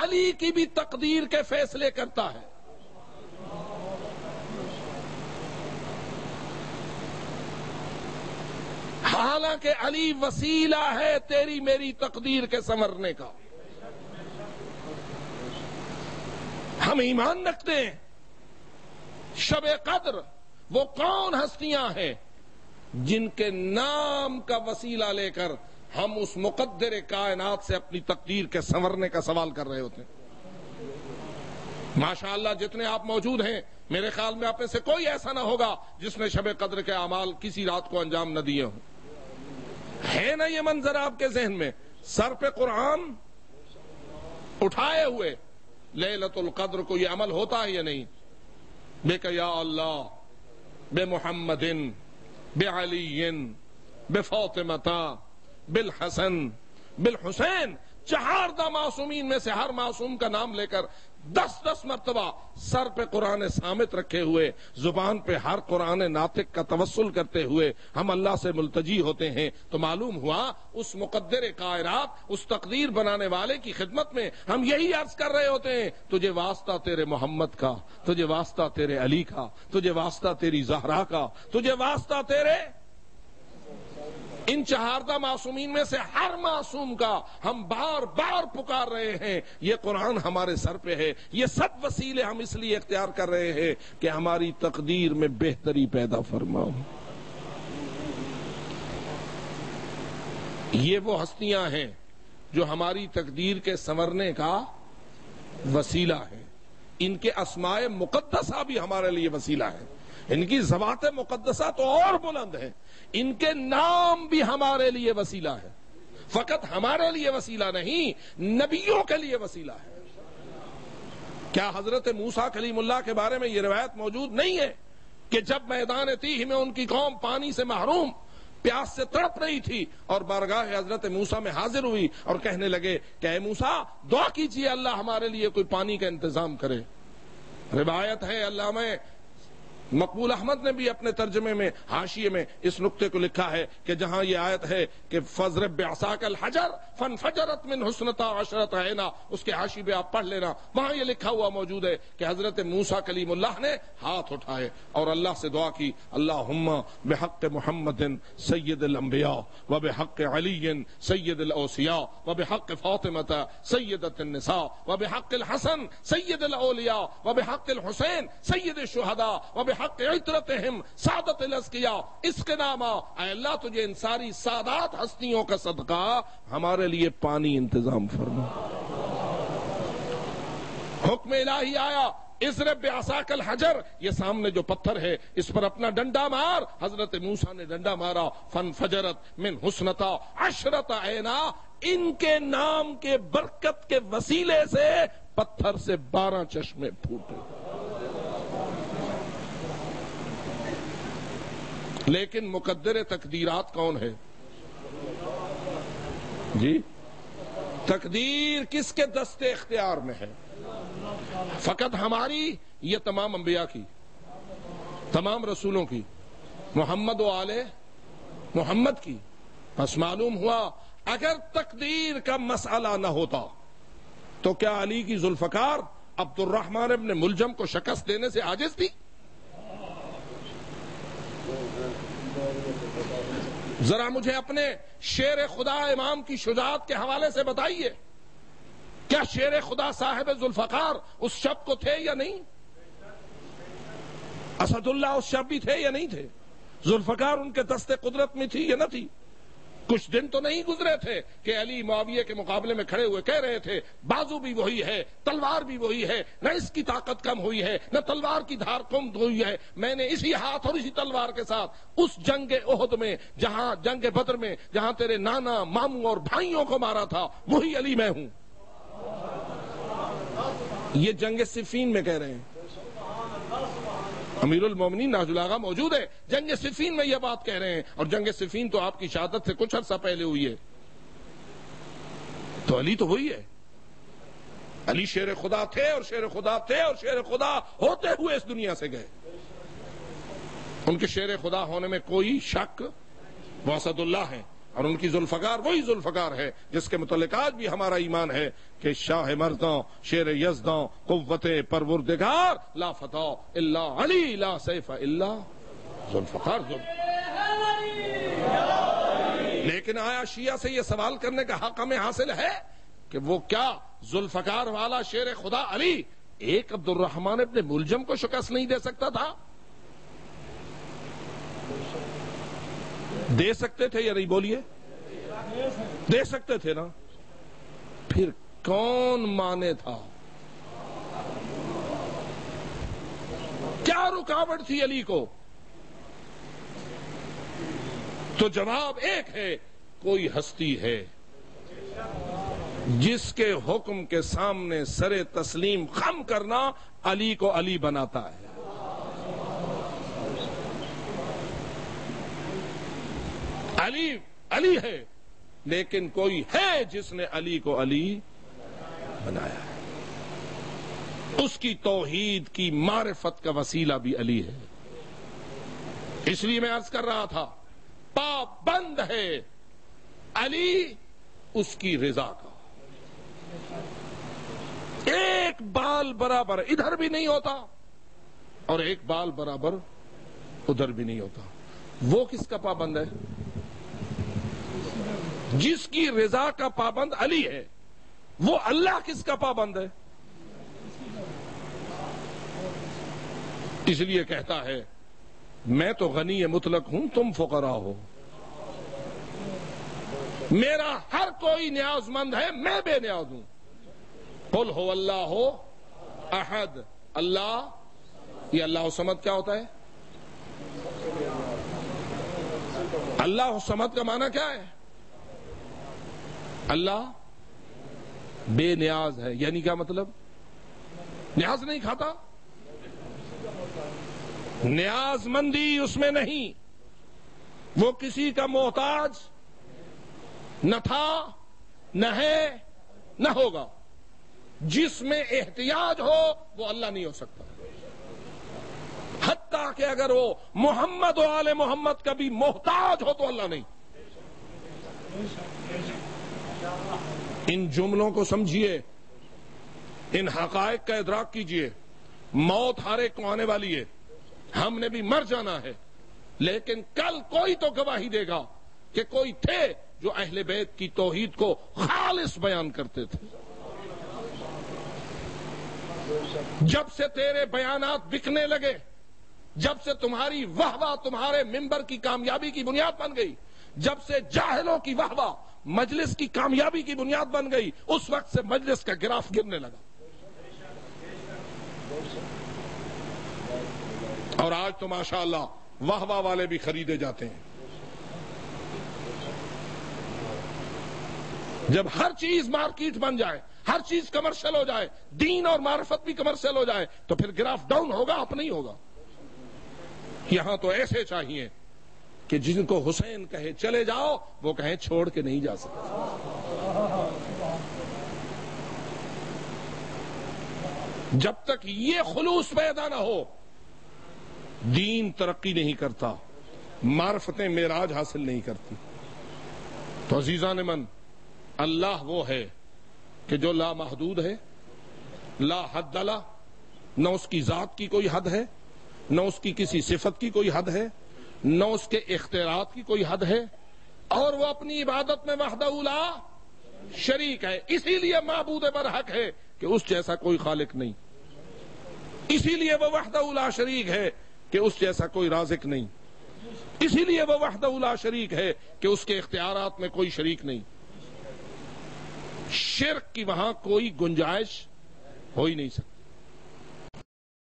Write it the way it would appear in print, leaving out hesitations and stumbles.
علی کی بھی تقدیر کے فیصلے کرتا ہے. حالانکہ علی وسیلہ ہے تیری میری تقدیر کے سنورنے کا. ہم ایمان رکھتے ہیں شب قدر وہ کون ہستیاں ہیں جن کے نام کا وسیلہ لے کر ہم اس مقدر کائنات سے اپنی تقدیر کے سنورنے کا سوال کر رہے ہوتے ہیں. ماشاءاللہ جتنے آپ موجود ہیں میرے خیال میں آپ میں سے کوئی ایسا نہ ہوگا جس نے شب قدر کے اعمال کسی رات کو انجام نہ دیے ہوں. ہے نا یہ منظر آپ کے ذہن میں؟ سر پہ قرآن اٹھائے ہوئے لیلۃ القدر کو یہ عمل ہوتا ہے یا نہیں؟ بے کہ یا اللہ بے محمد بے علی بے فاطمہ بالحسن بالحسین، 4 معصومین میں سے ہر معصوم کا نام لے کر 10 مرتبہ سر پہ قرآن صامت رکھے ہوئے، زبان پہ ہر قرآن ناطق کا توسل کرتے ہوئے ہم اللہ سے ملتجی ہوتے ہیں. تو معلوم ہوا اس مقدر کائنات، اس تقدیر بنانے والے کی خدمت میں ہم یہی عرض کر رہے ہوتے ہیں تجھے واسطہ تیرے محمد کا، تجھے واسطہ تیرے علی کا، تجھے واسطہ تیری زہرا کا، تجھے واسطہ تیرے ان 4 معصومین میں سے ہر معصوم کا ہم بار بار پکار رہے ہیں. یہ قرآن ہمارے سر پہ ہے. یہ سب وسیلے ہم اس لیے اختیار کر رہے ہیں کہ ہماری تقدیر میں بہتری پیدا فرماؤ. یہ وہ ہستیاں ہیں جو ہماری تقدیر کے سنورنے کا وسیلہ ہے. ان کے اسماء مقدسہ بھی ہمارے لیے وسیلہ ہے. ان کی ذوات مقدسہ تو اور بلند ہیں، ان کے نام بھی ہمارے لیے وسیلہ ہے. فقط ہمارے لیے وسیلہ نہیں، نبیوں کے لیے وسیلہ ہے. کیا حضرت موسیٰ کلیم اللہ کے بارے میں یہ روایت موجود نہیں ہے کہ جب میدان تیہ میں ان کی قوم پانی سے محروم، پیاس سے تڑپ رہی تھی اور بارگاہ حضرت موسیٰ میں حاضر ہوئی اور کہنے لگے کہ اے موسیٰ دعا کیجئے اللہ ہمارے لیے کوئی پانی کا انتظام کرے. روایت ہے علامہ مقبول احمد نے بھی اپنے ترجمے میں حاشیے میں اس نقطے کو لکھا ہے کہ جہاں یہ آیت ہے کہ فَاضْرِب بِعَصَاكَ الْحَجَرَ فَانْفَجَرَتْ مِنْهُ اثْنَتَا عَشْرَةَ عَيْنًا، اس کے حاشی پہ آپ پڑھ لینا، وہاں یہ لکھا ہوا موجود ہے کہ حضرت موسیٰ کلیم اللہ نے ہاتھ اٹھائے اور اللہ سے دعا کی، اللہم بحق محمد سید الانبیاء وبحق علی سید الاوصیاء وبحق فاطمہ سیدۃ النساء وبحق الحسن سید الاولیاء وبحق الحسین سید الشہداء وبحق عطرتہم سعادت الازکیاء. اس کے نامہ اے اللہ تجھے ان ساری سادات ہستیوں کا صدقہ ہمارے لیے پانی انتظام فرما. حکم الہی آیا اضرب بعصاک الحجر، یہ سامنے جو پتھر ہے اس پر اپنا ڈنڈا مار. حضرت موسیٰ نے ڈنڈا مارا، فانفجرت من حسنتا عشرۃ عینا، ان کے نام کے برکت کے وسیلے سے پتھر سے 12 چشمے پھوٹے. لیکن مقدر تقدیرات کون ہے جی؟ تقدیر کس کے دستے اختیار میں ہے؟ فقط ہماری؟ یہ تمام انبیاء کی، تمام رسولوں کی، محمد و آل محمد کی. بس معلوم ہوا اگر تقدیر کا مسئلہ نہ ہوتا تو کیا علی کی ذوالفقار عبد الرحمن ابن ملجم کو شکست دینے سے عاجز تھی؟ ذرا مجھے اپنے شیر خدا امام کی شجاعت کے حوالے سے بتائیے، کیا شیر خدا صاحب ذوالفقار اس شب کو تھے یا نہیں؟ اسد اللہ اس شب بھی تھے یا نہیں تھے؟ ذوالفقار ان کے دست قدرت میں تھی یا نہ تھی؟ کچھ دن تو نہیں گزرے تھے کہ علی معاویہ کے مقابلے میں کھڑے ہوئے کہہ رہے تھے بازو بھی وہی ہے، تلوار بھی وہی ہے، نہ اس کی طاقت کم ہوئی ہے نہ تلوار کی دھار کم ہوئی ہے. میں نے اسی ہاتھ اور اسی تلوار کے ساتھ اس جنگ احد میں، جہاں جنگ بدر میں جہاں تیرے نانا ماموں اور بھائیوں کو مارا تھا، وہی علی میں ہوں. یہ جنگ صفین میں کہہ رہے ہیں. امیر المومنین ناز الآغا موجود ہے، جنگ صفین میں یہ بات کہہ رہے ہیں، اور جنگ صفین تو آپ کی شہادت سے کچھ عرصہ پہلے ہوئی ہے. تو علی تو وہی ہے. علی شیر خدا تھے اور شیر خدا تھے اور شیر خدا ہوتے ہوئے اس دنیا سے گئے. ان کے شیر خدا ہونے میں کوئی شک. وہ اسد اللہ ہیں، اور ان کی ذوالفقار وہی ذوالفقار ہے جس کے متعلق آج بھی ہمارا ایمان ہے کہ شاہ مردوں شیر یزدوں قوت پروردگار لا فتح الا علی لا سیف الا ذوالفقار لیکن آیا شیعہ سے یہ سوال کرنے کا حق ہمیں حاصل ہے کہ وہ کیا ذوالفقار والا شیر خدا علی ایک عبد الرحمن ابن ملجم کو شکست نہیں دے سکتا تھا؟ دے سکتے تھے یا نہیں بولیے؟ دے سکتے تھے نا. پھر کون مانے تھا؟ کیا رکاوٹ تھی علی کو؟ تو جواب ایک ہے، کوئی ہستی ہے جس کے حکم کے سامنے سر تسلیم خم کرنا علی کو علی بناتا ہے. علی علی ہے، لیکن کوئی ہے جس نے علی کو علی بنایا ہے. اس کی توحید کی معرفت کا وسیلہ بھی علی ہے. اس لیے میں عرض کر رہا تھا پابند ہے علی اس کی رضا کا. ایک بال برابر ادھر بھی نہیں ہوتا اور ایک بال برابر ادھر بھی نہیں ہوتا. وہ کس کا پابند ہے؟ جس کی رضا کا پابند علی ہے. وہ اللہ کس کا پابند ہے؟ اس لیے کہتا ہے میں تو غنی مطلق ہوں، تم فقراء ہو. میرا ہر کوئی نیاز مند ہے، میں بے نیاز ہوں. قل ہو اللہ ہو احد. اللہ، یہ اللہ الصمد کیا ہوتا ہے؟ اللہ الصمد کا معنی کیا ہے؟ اللہ بے نیاز ہے. یعنی کیا مطلب؟ نیاز نہیں کھاتا، نیاز مندی اس میں نہیں. وہ کسی کا محتاج نہ تھا، نہ ہے، نہ ہوگا. جس میں احتیاج ہو وہ اللہ نہیں ہو سکتا. حتیٰ کہ اگر وہ محمد و آل محمد کا بھی محتاج ہو تو اللہ نہیں. ان جملوں کو سمجھیے، ان حقائق کا ادراک کیجئے. موت ہر ایک کو آنے والی ہے، ہم نے بھی مر جانا ہے، لیکن کل کوئی تو گواہی دے گا کہ کوئی تھے جو اہل بیت کی توحید کو خالص بیان کرتے تھے. جب سے تیرے بیانات بکنے لگے، جب سے تمہاری واہ واہ تمہارے ممبر کی کامیابی کی بنیاد بن گئی، جب سے جاہلوں کی واہ واہ مجلس کی کامیابی کی بنیاد بن گئی، اس وقت سے مجلس کا گراف گرنے لگا. اور آج تو ماشاءاللہ واہ واہ والے بھی خریدے جاتے ہیں. جب ہر چیز مارکیٹ بن جائے، ہر چیز کمرشل ہو جائے، دین اور معرفت بھی کمرشل ہو جائے، تو پھر گراف ڈاؤن ہوگا، اپ نہیں ہوگا. یہاں تو ایسے چاہیے کہ جن کو حسین کہے چلے جاؤ، وہ کہیں چھوڑ کے نہیں جا سکتے. جب تک یہ خلوص پیدا نہ ہو، دین ترقی نہیں کرتا، معرفتیں معراج حاصل نہیں کرتی. تو عزیزان من، اللہ وہ ہے کہ جو لا محدود ہے، لا حد لا. نہ اس کی ذات کی کوئی حد ہے، نہ اس کی کسی صفت کی کوئی حد ہے، نہ اس کے اختیارات کی کوئی حد ہے، اور وہ اپنی عبادت میں وحدہ لا شریک ہے. اسی لیے معبود برحق ہے کہ اس جیسا کوئی خالق نہیں. اسی لیے وہ وحدہ لا شریک ہے کہ اس جیسا کوئی رازق نہیں. اسی لیے وہ وحدہ لا شریک ہے کہ اس کے اختیارات میں کوئی شریک نہیں. شرک کی وہاں کوئی گنجائش ہو ہی نہیں سکتی.